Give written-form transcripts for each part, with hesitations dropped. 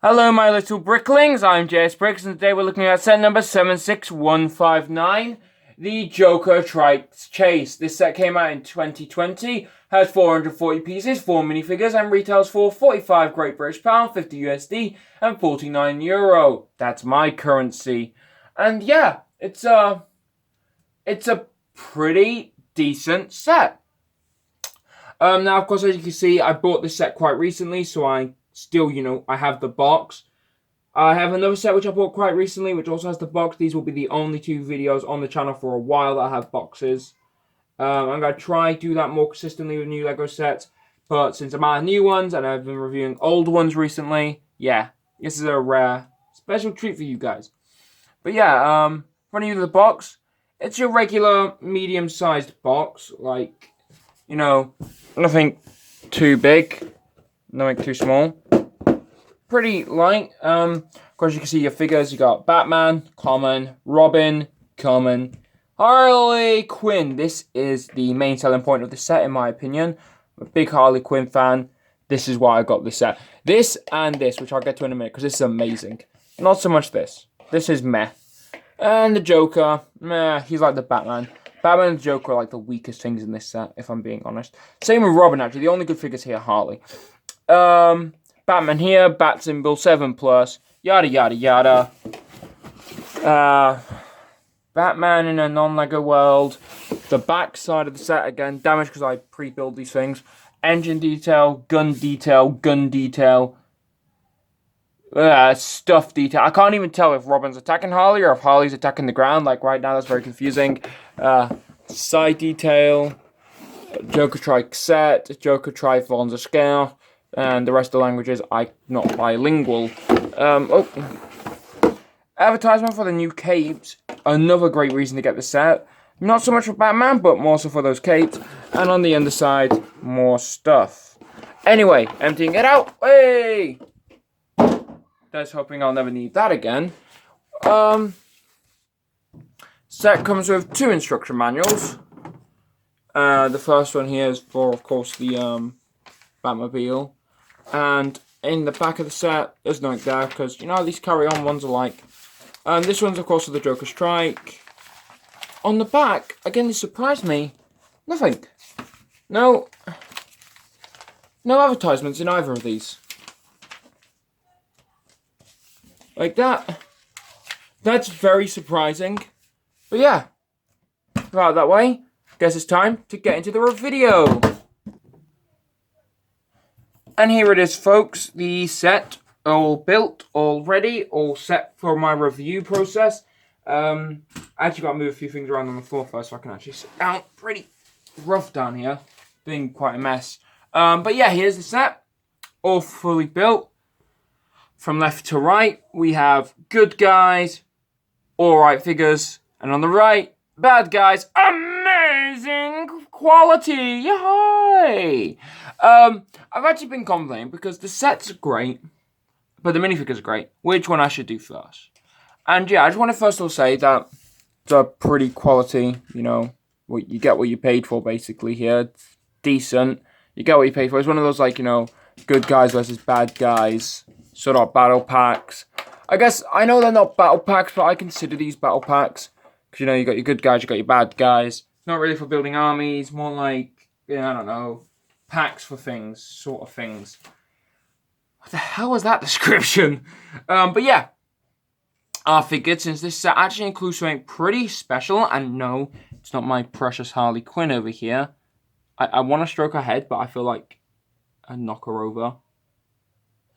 Hello my little bricklings, I'm JSbricks, and today we're looking at set number 76159, the Joker Trike Chase. This set came out in 2020, has 440 pieces, 4 minifigures, and retails for 45 Great British Pound, 50 USD, and 49 Euro. That's my currency. And yeah, it's a pretty decent set. Now of course, as you can see, I bought this set quite recently, so I still, I have the box. I have another set which I bought quite recently, which also has the box. These will be the only two videos on the channel for a while that have boxes. I'm going to try to do that more consistently with new Lego sets. But since I'm out of new ones and I've been reviewing old ones recently, yeah, this is a rare, special treat for you guys. But yeah, running you the box, it's your regular medium-sized box. Like, nothing too big, nothing too small. Pretty light. Of course, you can see your figures. You got Batman, common. Robin, common. Harley Quinn. This is the main selling point of the set, in my opinion. I'm a big Harley Quinn fan. This is why I got this set. This and this, which I'll get to in a minute, because this is amazing. Not so much this. This is meh. And the Joker, meh. He's like the Batman. Batman and the Joker are like the weakest things in this set, if I'm being honest. Same with Robin, actually. The only good figures here are Harley. Batman here, bat symbol, 7+, yada yada yada. Batman in a non-Lego world. The back side of the set, again, damaged because I pre-build these things. Engine detail, gun detail, gun detail. Stuff detail. I can't even tell if Robin's attacking Harley or if Harley's attacking the ground. Like right now, that's very confusing. Side detail. Joker Trike set. Joker Trike on the scale. And the rest of the languages, I'm not bilingual. Advertisement for the new capes. Another great reason to get the set. Not so much for Batman, but more so for those capes. And on the underside, more stuff. Anyway, emptying it out. Hey! Just hoping I'll never need that again. Set comes with 2 instruction manuals. The first one here is for, of course, the Batmobile. And in the back of the set, there's nothing there, because, these carry-on ones are like. This one's, of course, for the Joker Strike. On the back, again, this surprised me. Nothing. No advertisements in either of these. Like that. That's very surprising. But yeah. Right that way. Guess it's time to get into the video. And here it is, folks. The set, all built, all ready, all set for my review process. I actually got to move a few things around on the floor first so I can actually sit down. Pretty rough down here. Being quite a mess. But yeah, here's the set. All fully built. From left to right, we have good guys, alright figures. And on the right, bad guys, amazing quality. Yay! I've actually been complaining because the set's great, but the minifigures are great. Which one I should do first? And yeah, I just want to first of all say that it's a pretty quality, you get what you paid for basically here. It's decent. You get what you paid for. It's one of those like, good guys versus bad guys sort of battle packs. I guess, I know they're not battle packs, but I consider these battle packs. Because, you got your good guys, you got your bad guys. Not really for building armies, more like, I don't know, packs for things, sort of things. What the hell was that description? But yeah, I figured since this set actually includes something pretty special, and no, it's not my precious Harley Quinn over here. I want to stroke her head, but I feel like I'd knock her over.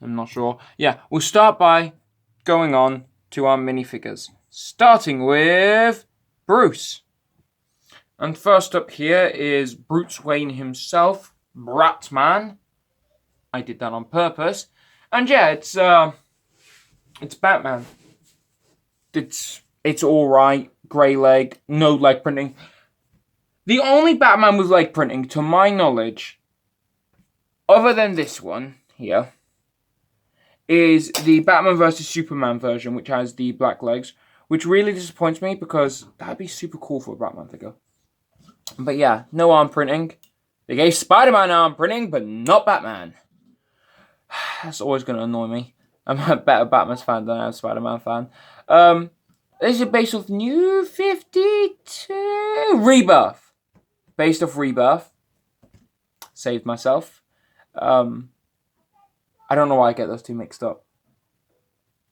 I'm not sure. Yeah, we'll start by going on to our minifigures. Starting with Bruce. And first up here is Bruce Wayne himself, Batman. I did that on purpose. And yeah, it's Batman. It's alright. Grey leg, no leg printing. The only Batman with leg printing, to my knowledge, other than this one here, is the Batman vs Superman version, which has the black legs, which really disappoints me because that'd be super cool for a Batman figure. But yeah, no arm printing. They gave Spider-Man arm printing, but not Batman. That's always going to annoy me. I'm a better Batman fan than I'm a Spider-Man fan. This is based off New 52 Rebirth. Based off Rebirth. Saved myself. I don't know why I get those two mixed up.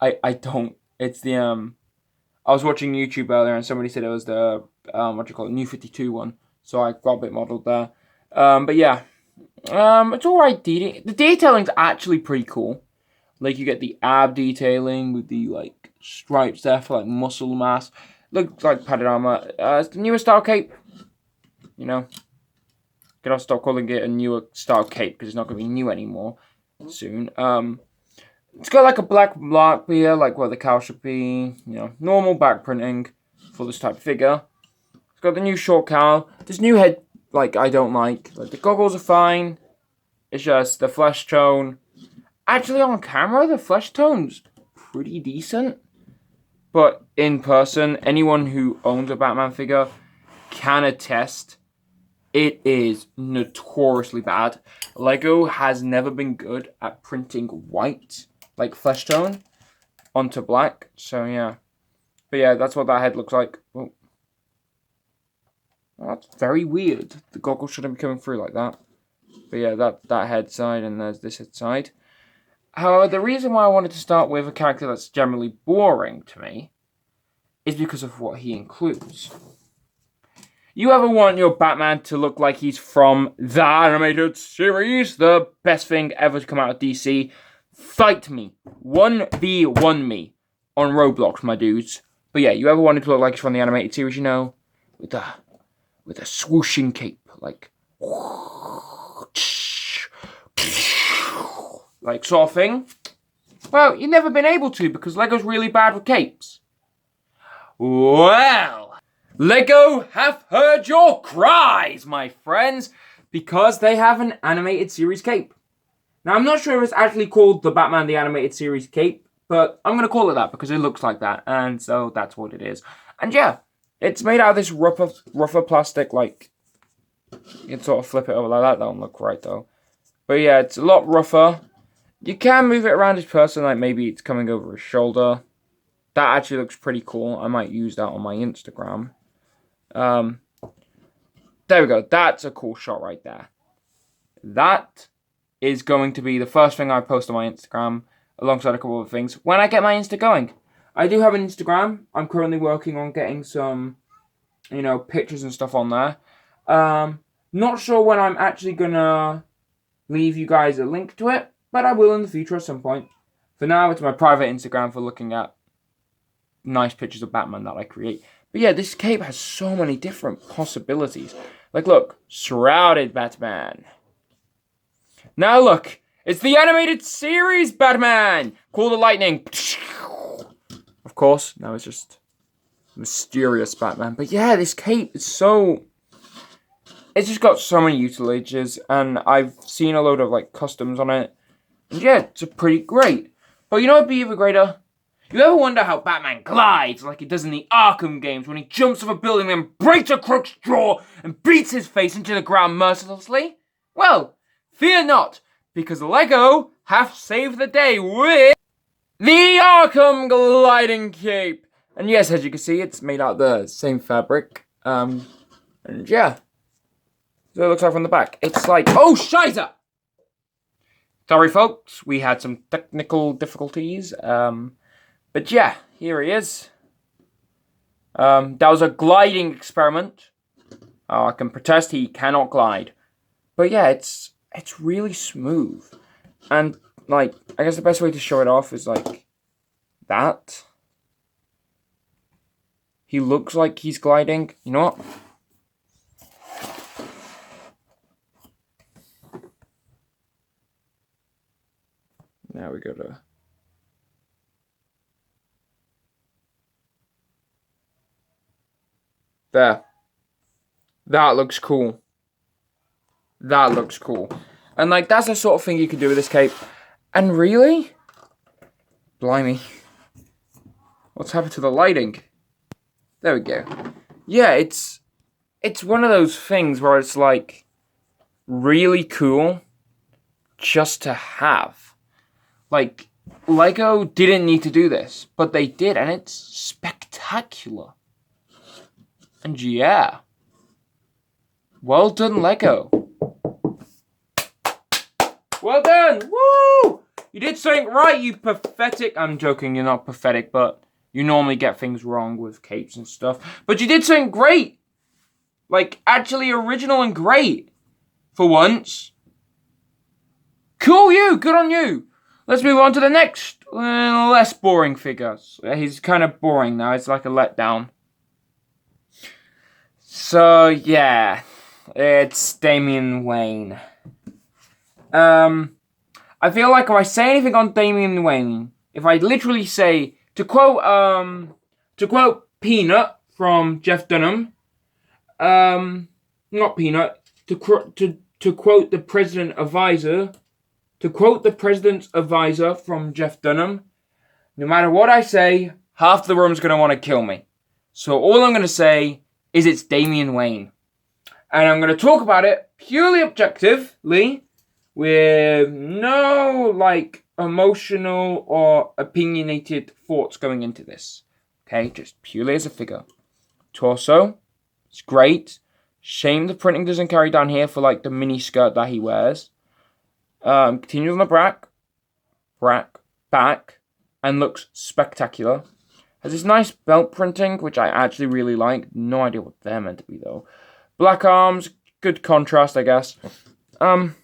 I don't. It's the I was watching YouTube earlier and somebody said it was the New 52 one, so I got a bit modelled there. But yeah, it's alright. The detailing's actually pretty cool. Like, you get the ab detailing with the like stripes there for like muscle mass. Looks like padded armor. It's the newer style cape. You know, gotta stop calling it a newer style cape because it's not gonna be new anymore soon. It's got like a black mark here, like where the cowl should be. You know, normal back printing for this type of figure. It's got the new short cowl. This new head, like, I don't like. Like, the goggles are fine. It's just the flesh tone. Actually, on camera, the flesh tone's pretty decent. But in person, anyone who owns a Batman figure can attest it is notoriously bad. Lego has never been good at printing white, like flesh tone, onto black. So yeah. But yeah, that's what that head looks like. Oh. Well, that's very weird. The goggles shouldn't be coming through like that. But yeah, that head side, and there's this head side. However, the reason why I wanted to start with a character that's generally boring to me is because of what he includes. You ever want your Batman to look like he's from the animated series? The best thing ever to come out of DC? Fight me. 1v1 me on Roblox, my dudes. But yeah, you ever wanted to look like he's from the animated series, you know? With a swooshing cape. Like sort of thing? Well, you've never been able to because Lego's really bad with capes. Well, Lego have heard your cries, my friends, because they have an animated series cape. Now, I'm not sure if it's actually called the Batman the Animated Series cape, but I'm going to call it that because it looks like that, and so that's what it is. And yeah, it's made out of this rougher plastic, like, you can sort of flip it over like that. That don't look right, though. But yeah, it's a lot rougher. You can move it around his person, like maybe it's coming over his shoulder. That actually looks pretty cool. I might use that on my Instagram. There we go. That's a cool shot right there. That is going to be the first thing I post on my Instagram, alongside a couple of things, when I get my Insta going. I do have an Instagram. I'm currently working on getting some, you know, pictures and stuff on there. Not sure when I'm actually gonna leave you guys a link to it, but I will in the future at some point. For now, it's my private Instagram for looking at nice pictures of Batman that I create. But yeah, this cape has so many different possibilities. Like, look, shrouded Batman. Now look, it's the animated series Batman! Call the lightning. Of course, now it's just mysterious Batman. But yeah, this cape is so... It's just got so many utilities, and I've seen a load of, like, customs on it. And yeah, it's pretty great. But you know what'd be even greater? You ever wonder how Batman glides like he does in the Arkham games when he jumps off a building and breaks a crook's jaw and beats his face into the ground mercilessly? Well, fear not, because Lego have saved the day with the Arkham gliding cape. And yes, as you can see, it's made out of the same fabric. And yeah. So it looks like from the back. It's like, oh, shiza! Sorry, folks, we had some technical difficulties. But yeah, here he is. That was a gliding experiment. I can protest he cannot glide. But yeah, it's really smooth. And, like, I guess the best way to show it off is, like, that. He looks like he's gliding. You know what? Now we go to... There. That looks cool. That looks cool. And, like, that's the sort of thing you can do with this cape. And really? Blimey. What's happened to the lighting? There we go. Yeah, it's one of those things where it's, like, really cool just to have. Like, Lego didn't need to do this, but they did, and it's spectacular. And yeah. Well done, Lego. Well done! Woo! You did something right, you pathetic... I'm joking, you're not pathetic, but you normally get things wrong with capes and stuff. But you did something great! Like, actually original and great. For once. Cool you! Good on you! Let's move on to the next, less boring figures. He's kind of boring now, it's like a letdown. So, yeah. It's Damian Wayne. I feel like if I say anything on Damian Wayne, if I literally say, to quote Peanut from Jeff Dunham, not Peanut, to quote the president's advisor from Jeff Dunham, no matter what I say, half the room's gonna want to kill me. So all I'm gonna say is it's Damian Wayne. And I'm gonna talk about it purely objectively, with no, like, emotional or opinionated thoughts going into this. Okay, just purely as a figure. Torso, it's great. Shame the printing doesn't carry down here for, like, the mini skirt that he wears. Continues on the back, and looks spectacular. Has this nice belt printing, which I actually really like. No idea what they're meant to be, though. Black arms, good contrast, I guess. Comes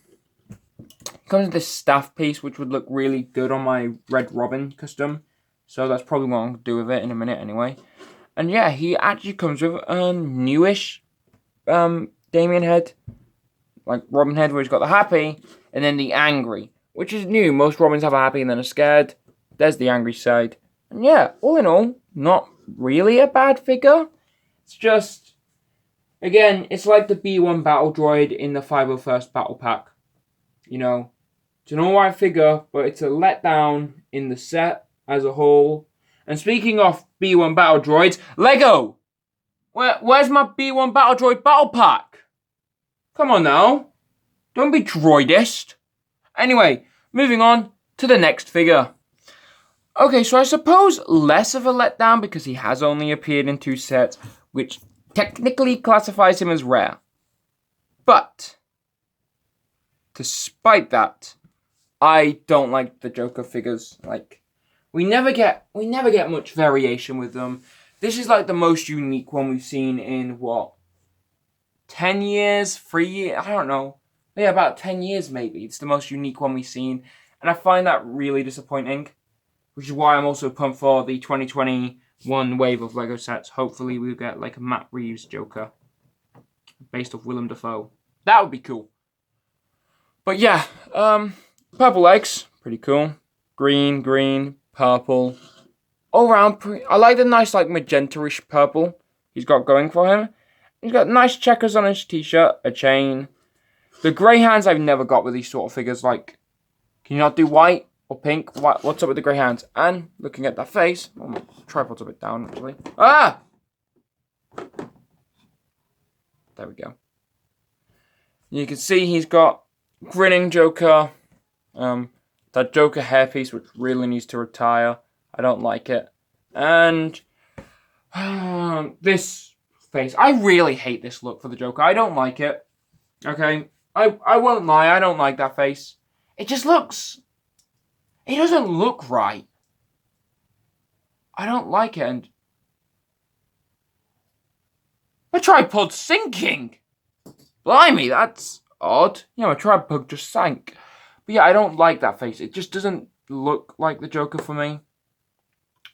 with this staff piece, which would look really good on my Red Robin custom. So that's probably what I'm going to do with it in a minute anyway. And yeah, he actually comes with a newish Damian head. Like Robin head, where he's got the happy, and then the angry. Which is new. Most Robins have a happy and then a scared. There's the angry side. And yeah, all in all, not really a bad figure. It's just, again, it's like the B1 Battle Droid in the 501st Battle Pack. You know, it's an alright figure, but it's a letdown in the set as a whole. And speaking of B1 Battle Droids, Lego! Where's my B1 Battle Droid Battle Pack? Come on now. Don't be droidist. Anyway, moving on to the next figure. Okay, so I suppose less of a letdown because he has only appeared in 2 sets, which technically classifies him as rare. But despite that, I don't like the Joker figures. Like, we never get much variation with them. This is like the most unique one we've seen in what? 10 years? 3 years? I don't know. Yeah, about 10 years maybe. It's the most unique one we've seen. And I find that really disappointing. Which is why I'm also pumped for the 2021 wave of Lego sets. Hopefully we'll get like a Matt Reeves Joker. Based off Willem Dafoe. That would be cool. But yeah, purple legs. Pretty cool. Green, purple. All around, I like the nice like magenta-ish purple he's got going for him. He's got nice checkers on his t-shirt, a chain. The grey hands I've never got with these sort of figures. Like, can you not do white or pink? What's up with the grey hands? And looking at that face, oh, my tripod's a bit down actually. Ah! There we go. You can see he's got grinning Joker. That Joker hairpiece which really needs to retire. I don't like it. And this face. I really hate this look for the Joker. I don't like it. Okay? I won't lie. I don't like that face. It just looks... It doesn't look right. I don't like it. And my tripod's sinking. Blimey, that's odd. Yeah, my tripod just sank. But yeah, I don't like that face. It just doesn't look like the Joker for me.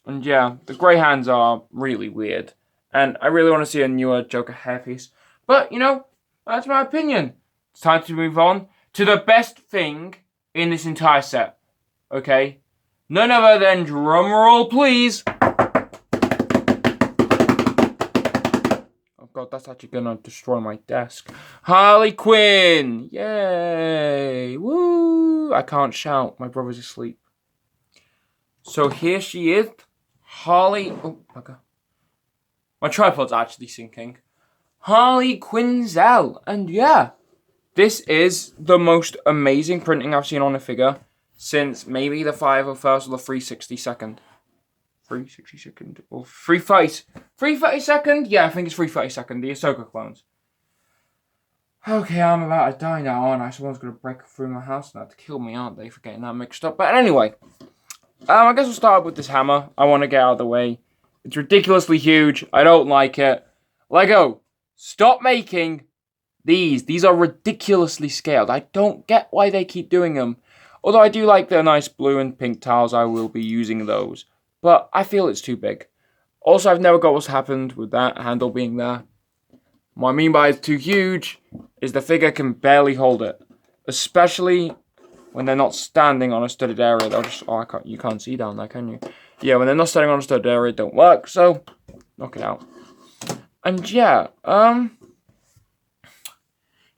And yeah, the grey hands are really weird. And I really want to see a newer Joker hairpiece. But, you know, that's my opinion. It's time to move on to the best thing in this entire set. Okay? None other than, drumroll please. Oh god, that's actually gonna destroy my desk. Harley Quinn! Yay! Woo! I can't shout. My brother's asleep. So here she is. Harley... Oh, okay. My tripod's actually sinking. Harley Quinzel. And yeah, this is the most amazing printing I've seen on a figure. since maybe the 501st or the 362nd. 362nd or 332nd? Yeah, I think it's 332nd. The Ahsoka clones. Okay, I'm about to die now, aren't I? Someone's gonna break through my house now to kill me, aren't they? For getting that mixed up. But anyway, I guess we'll start with this hammer. I want to get out of the way. It's ridiculously huge. I don't like it. Lego, stop making these. These are ridiculously scaled. I don't get why they keep doing them. Although I do like the nice blue and pink tiles, I will be using those. But I feel it's too big. Also, I've never got what's happened with that handle being there. What I mean by it's too huge is the figure can barely hold it. Especially when they're not standing on a studded area. They'll just, you can't see down there, can you? Yeah, when they're not standing on a studded area, it don't work. So, knock it out. And yeah, it's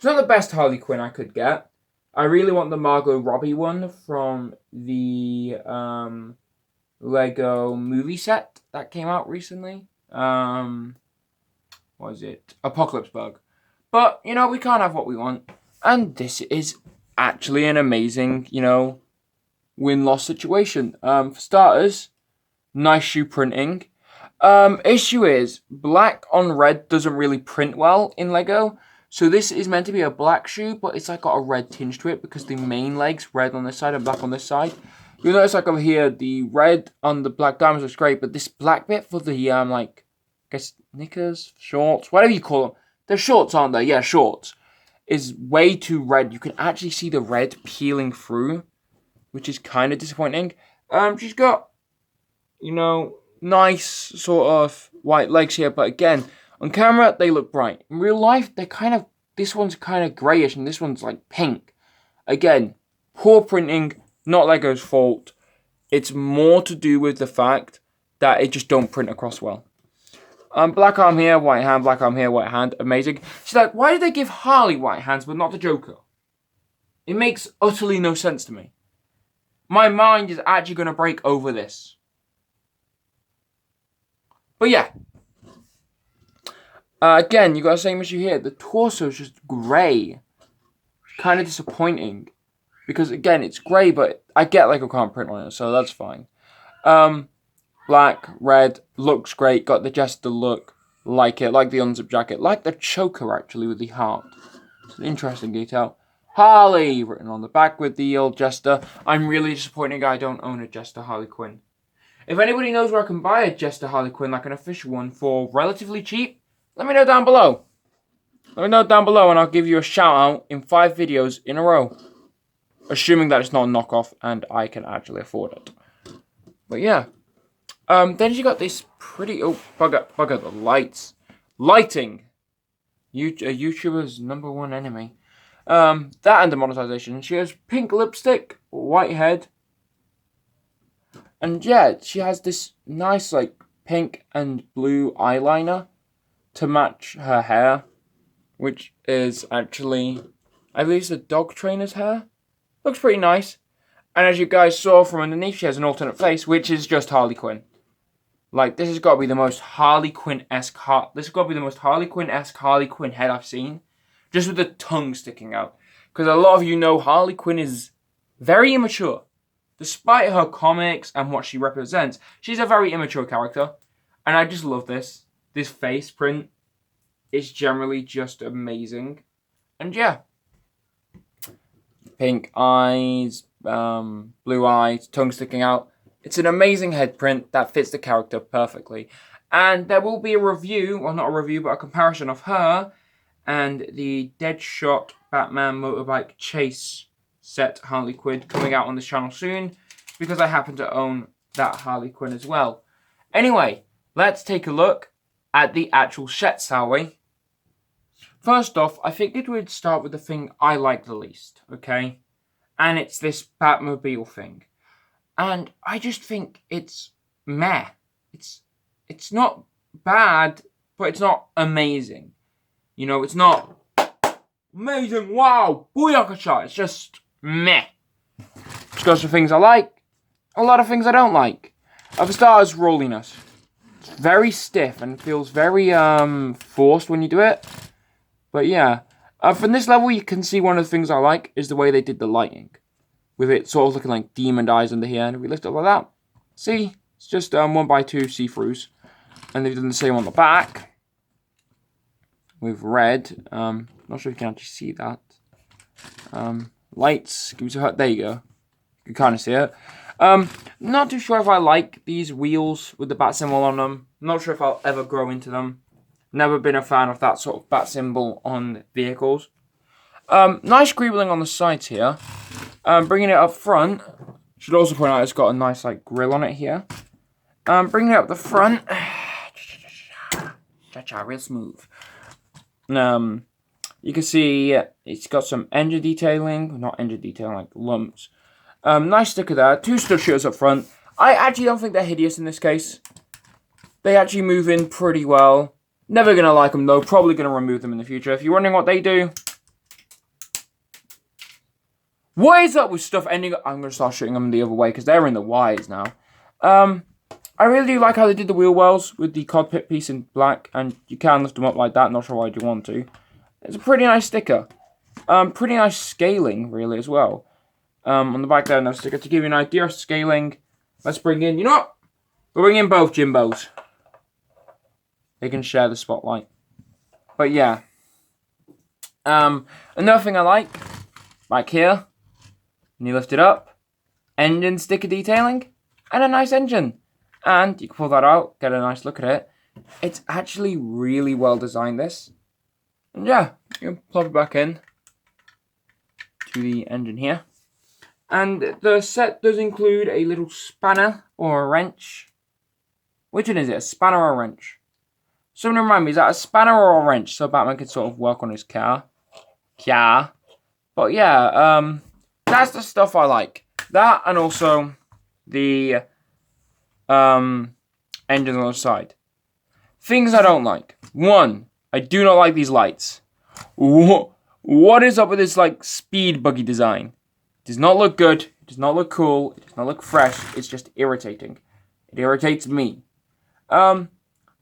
not the best Harley Quinn I could get. I really want the Margot Robbie one from the Lego movie set that came out recently. What is it? Apocalypse Bug. But, you know, we can't have what we want. And this is actually an amazing, you know, win-loss situation. For starters, nice shoe printing. Issue is, black on red doesn't really print well in Lego. So this is meant to be a black shoe, but it's like got a red tinge to it because the main leg's red on this side and black on this side. You'll notice like over here, the red on the black diamonds looks great, but this black bit for the, like, I guess knickers, shorts, whatever you call them. They're shorts, aren't they? Yeah, shorts. Is way too red. You can actually see the red peeling through, which is kind of disappointing. She's got, you know, nice sort of white legs here, but again, on camera, they look bright. In real life, they're kind of, this one's kind of greyish and this one's like pink. Again, poor printing, not Lego's fault. It's more to do with the fact that it just don't print across well. Black arm here, white hand, black arm here, white hand, amazing. She's like, why did they give Harley white hands but not the Joker? It makes utterly no sense to me. My mind is actually going to break over this. But yeah. Again, you got the same issue here. The torso is just grey. Kind of disappointing. Because again, it's grey, but I get like a can't print on it, so that's fine. Black, red, looks great, got the Jester look, like it, like the unzip jacket, like the choker actually with the heart. It's an interesting detail. Harley, written on the back with the old Jester. I'm really disappointed I don't own a Jester Harley Quinn. If anybody knows where I can buy a Jester Harley Quinn, like an official one, for relatively cheap, let me know down below. Let me know down below and I'll give you a shout out in 5 videos in a row. Assuming that it's not a knockoff and I can actually afford it. But yeah. Then she got this pretty... Oh, bugger the lights. Lighting. A YouTuber's #1 enemy. That and the monetization. She has pink lipstick, white head. And yeah, she has this nice, like, pink and blue eyeliner to match her hair. Which is actually... I believe it's a dog trainer's hair. Looks pretty nice. And as you guys saw from underneath, she has an alternate face, which is just Harley Quinn. Like, this has got to be the most Harley Quinn-esque Harley Quinn head I've seen. Just with the tongue sticking out. Because a lot of you know Harley Quinn is very immature. Despite her comics and what she represents, she's a very immature character. And I just love this. This face print is generally just amazing. And yeah. Pink eyes, blue eyes, tongue sticking out. It's an amazing head print that fits the character perfectly. And there will be a review, well not a review, but a comparison of her and the Deadshot Batman Motorbike Chase set Harley Quinn coming out on this channel soon, because I happen to own that Harley Quinn as well. Anyway, let's take a look at the actual sets, shall we? First off, I figured we'd start with the thing I like the least, okay? And it's this Batmobile thing. And I just think it's meh. It's not bad, but it's not amazing. You know, it's not amazing, wow, booyakasha. It's just meh. It's got some things I like, a lot of things I don't like. For starters, rolliness. It's very stiff and feels very forced when you do it. But yeah, from this level you can see one of the things I like is the way they did the lighting. with it sort of looking like demon eyes under here. And if we lift it like that, see, it's just 1x2 see-throughs. And they've done the same on the back with red. Not sure if you can actually see that. Lights, give us a hut. There you go. You can kind of see it. Not too sure if I like these wheels with the bat symbol on them. Not sure if I'll ever grow into them. Never been a fan of that sort of bat symbol on vehicles. Nice greebling on the sides here. Bringing it up front. Should also point out it's got a nice like grill on it here. Bringing it up the front. Cha-cha, real smooth. You can see it's got some engine detailing. Not engine detailing, like lumps. Nice sticker there. 2 stud shooters up front. I actually don't think they're hideous in this case. They actually move in pretty well. Never going to like them though. Probably going to remove them in the future. If you're wondering what they do. What is up with stuff ending up... I'm going to start shooting them the other way because they're in the wires now. I really do like how they did the wheel wells with the cockpit piece in black. And you can lift them up like that. Not sure why you want to. It's a pretty nice sticker. Pretty nice scaling really as well. On the back there, another sticker to give you an idea of scaling. Let's bring in, you know what? We'll bring in both Jimbos. They can share the spotlight. But yeah. Another thing I like, back here, when you lift it up, engine sticker detailing, and a nice engine. And you can pull that out, get a nice look at it. It's actually really well designed, this. And yeah, you can plug it back in to the engine here. And the set does include a little spanner or a wrench. Which one is it? A spanner or a wrench? Someone remind me, is that a spanner or a wrench? So Batman can sort of work on his car. Yeah. But yeah, that's the stuff I like. That and also the engine on the side. Things I don't like. 1, I do not like these lights. What is up with this like speed buggy design? It does not look good. It does not look cool. It does not look fresh. It's just irritating. It irritates me. I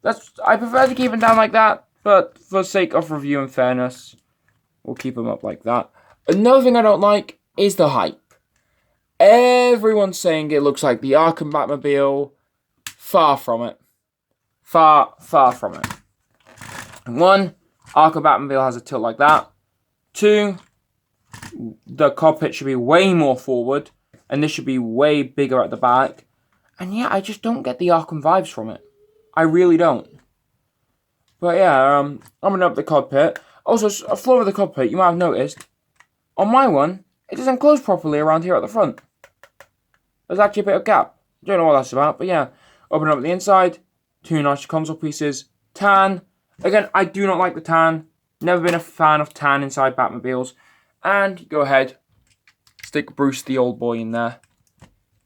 prefer to keep them down like that, but for sake of review and fairness, we'll keep them up like that. Another thing I don't like is the hype. Everyone's saying it looks like the Arkham Batmobile. Far from it. Far from it. 1, Arkham Batmobile has a tilt like that. 2, the cockpit should be way more forward, and this should be way bigger at the back. And yeah, I just don't get the Arkham vibes from it. I really don't. But yeah, I'm going to up the cockpit. Also, a flaw with the cockpit, you might have noticed, on my one, it doesn't close properly around here at the front. There's actually a bit of gap. Don't know what that's about, but yeah. Open up the inside, 2 nice console pieces, tan. Again, I do not like the tan. Never been a fan of tan inside Batmobiles. And go ahead, stick Bruce the old boy in there.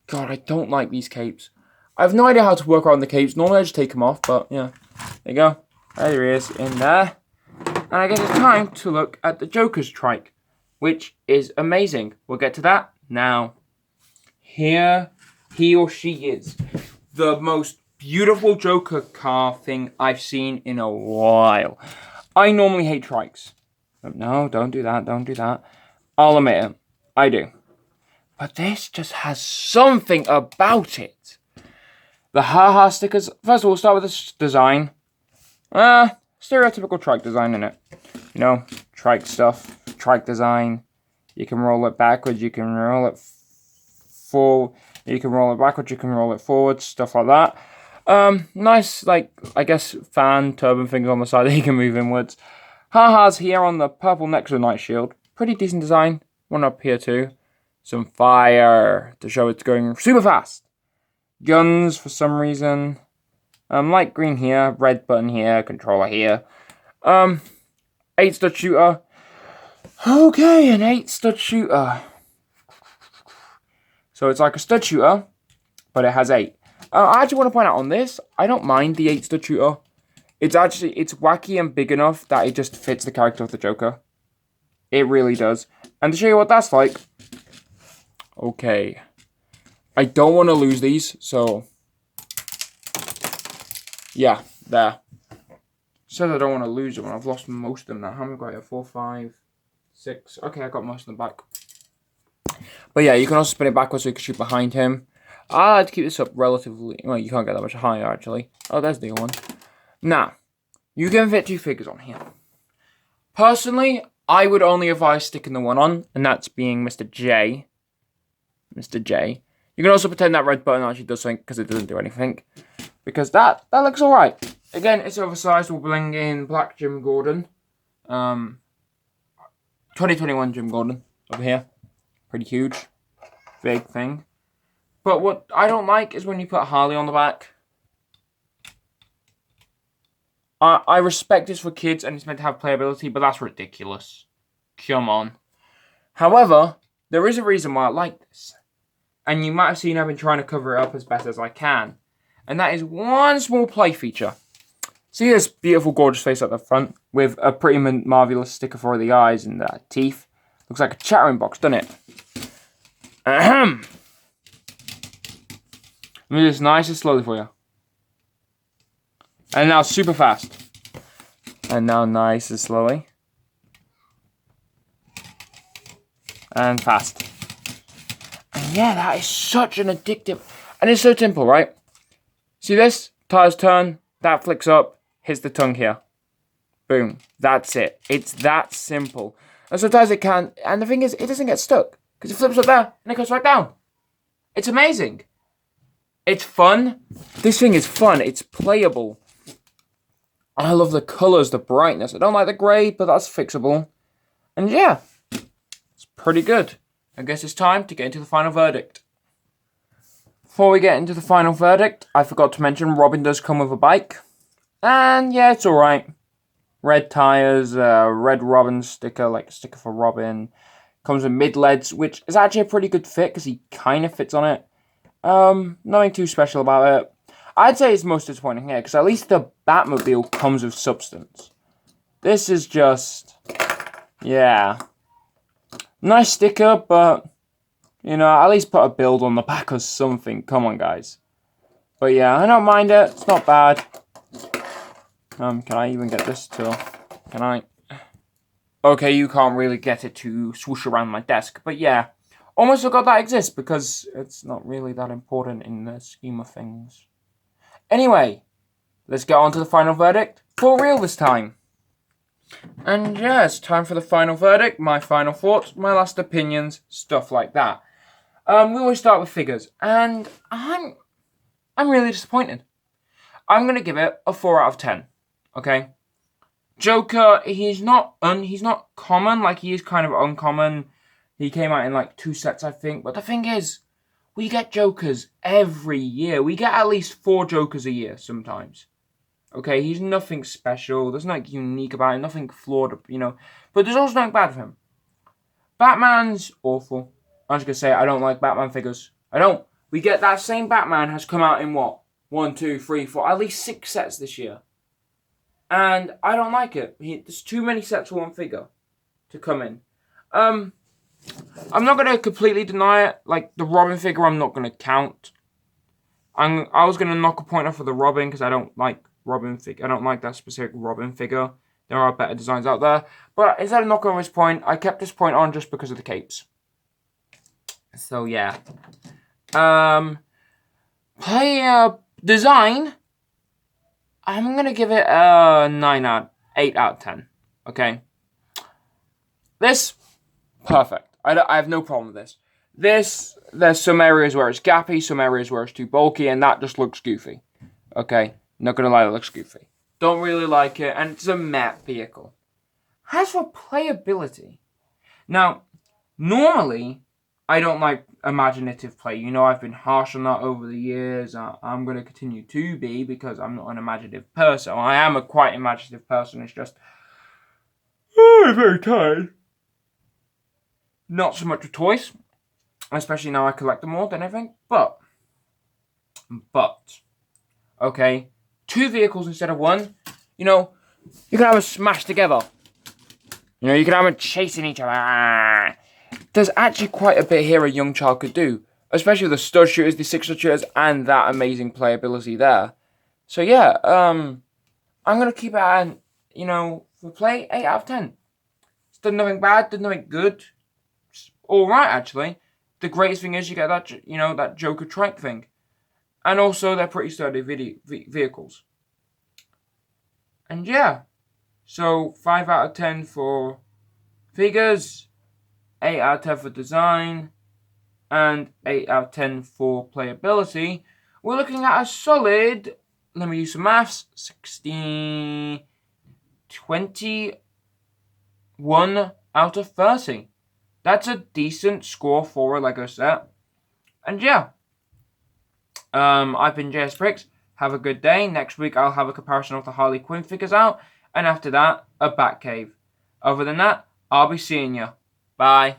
God, I don't like these capes. I have no idea how to work around the capes. Normally I just take them off, but yeah. There you go. There he is in there. And I guess it's time to look at the Joker's trike, which is amazing. We'll get to that now. Here he or she is. The most beautiful Joker car thing I've seen in a while. I normally hate trikes. No, don't do that, don't do that. I'll admit it, I do. But this just has something about it. The haha stickers, first of all, we'll start with this design. Stereotypical trike design in it. You know, trike stuff, trike design. You can roll it backwards, you can roll it forward, you can roll it backwards, you can roll it forward, stuff like that. Nice, like, I guess, fan turban things on the side that you can move inwards. Ha-has here on the purple next to the night shield. Pretty decent design. One up here too. Some fire to show it's going super fast. Guns for some reason. Light green here, red button here, controller here. 8-stud shooter. Okay, an 8-stud shooter. So it's like a stud shooter, but it has 8. I actually want to point out on this, I don't mind the 8-stud shooter. It's wacky and big enough that it just fits the character of the Joker. It really does. And to show you what that's like, okay. I don't want to lose these, so yeah, there. Says I don't want to lose them, and I've lost most of them now. How many have I got here? 4, 5, 6. Okay, I got most of them back. But yeah, you can also spin it backwards so you can shoot behind him. I like to keep this up relatively... Well, you can't get that much higher, actually. Oh, there's the other one. Now, you can fit 2 figures on here. Personally, I would only advise sticking the one on, and that's being Mr. J. Mr. J. You can also pretend that red button actually does something, because it doesn't do anything. Because that looks alright. Again, it's oversized. We'll bring in black Jim Gordon. 2021 Jim Gordon over here. Pretty huge. Big thing. But what I don't like is when you put Harley on the back. I respect this for kids and it's meant to have playability, but that's ridiculous. Come on. However, there is a reason why I like this. And you might have seen I've been trying to cover it up as best as I can. And that is one small play feature. See this beautiful, gorgeous face at the front with a pretty marvelous sticker for the eyes and the teeth. Looks like a chattering box, doesn't it? Ahem. Let me do this nice and slowly for you. And now super fast. And now nice and slowly. And fast. And yeah, that is such an addictive... And it's so simple, right? See this? Tires turn, that flicks up, hits the tongue here. Boom. That's it. It's that simple. And sometimes it can... And the thing is, it doesn't get stuck. Because it flips up there, and it goes right down. It's amazing. It's fun. This thing is fun. It's playable. I love the colours, the brightness. I don't like the grey, but that's fixable. And yeah, it's pretty good. I guess it's time to get into the final verdict. Before we get into the final verdict, I forgot to mention Robin does come with a bike. And yeah, it's alright. Red tyres, red Robin sticker, like a sticker for Robin. Comes with mid-leads, which is actually a pretty good fit because he kind of fits on it. Nothing too special about it. I'd say it's most disappointing here because at least the Batmobile comes with substance. This is just, yeah. Nice sticker, but, you know, at least put a build on the back or something. Come on, guys. But yeah, I don't mind it. It's not bad. Can I even get this to, can I? Okay, you can't really get it to swoosh around my desk, but yeah. Almost forgot that exists because it's not really that important in the scheme of things. Anyway, let's get on to the final verdict. For real this time. And yeah, it's time for the final verdict, my final thoughts, my last opinions, stuff like that. We always start with figures, and I'm really disappointed. I'm going to give it a 4 out of 10, okay? Joker, he's not common, like he is kind of uncommon. He came out in like 2 sets, I think. But the thing is, we get Jokers every year. We get at least 4 Jokers a year sometimes. Okay, he's nothing special. There's nothing unique about him, nothing flawed, you know. But there's also nothing bad with him. Batman's awful. I'm just going to say, I don't like Batman figures. I don't. We get that same Batman has come out in what? 1, 2, 3, 4, at least 6 sets this year. And I don't like it. There's too many sets for one figure to come in. I'm not going to completely deny it. Like, the Robin figure, I'm not going to count. I was going to knock a point off for the Robin because I don't like Robin figure. I don't like that specific Robin figure. There are better designs out there. But instead of knocking off this point, I kept this point on just because of the capes. So, yeah. Design, I'm going to give it a 8 out of 10. Okay. This, perfect. I have no problem with this. This, there's some areas where it's gappy, some areas where it's too bulky, and that just looks goofy. Okay, not gonna lie, it looks goofy. Don't really like it, and it's a matte vehicle. As for playability, now, normally, I don't like imaginative play. You know, I've been harsh on that over the years. I'm going to continue to be because I'm not an imaginative person. I am a quite imaginative person, it's just, I'm very tired. Not so much with toys, especially now I collect them more than anything, but, okay, 2 vehicles instead of 1, you know, you can have them smashed together. You know, you can have them chasing each other. There's actually quite a bit here a young child could do, especially with the stud shooters, the 6-stud shooters, and that amazing playability there. So yeah, I'm going to keep it at, you know, for play, 8 out of 10. It's done nothing bad, done nothing good. Alright, actually. the greatest thing is you get that, that Joker trike thing. And also, they're pretty sturdy vehicles. And yeah. So, 5 out of 10 for figures, 8 out of 10 for design, and 8 out of 10 for playability. We're looking at a solid, let me do some maths, 21 out of 30. That's a decent score for a Lego set. And yeah, I've been JSbricks. Have a good day. Next week I'll have a comparison of the Harley Quinn figures out. And after that, a Batcave. Other than that, I'll be seeing you. Bye.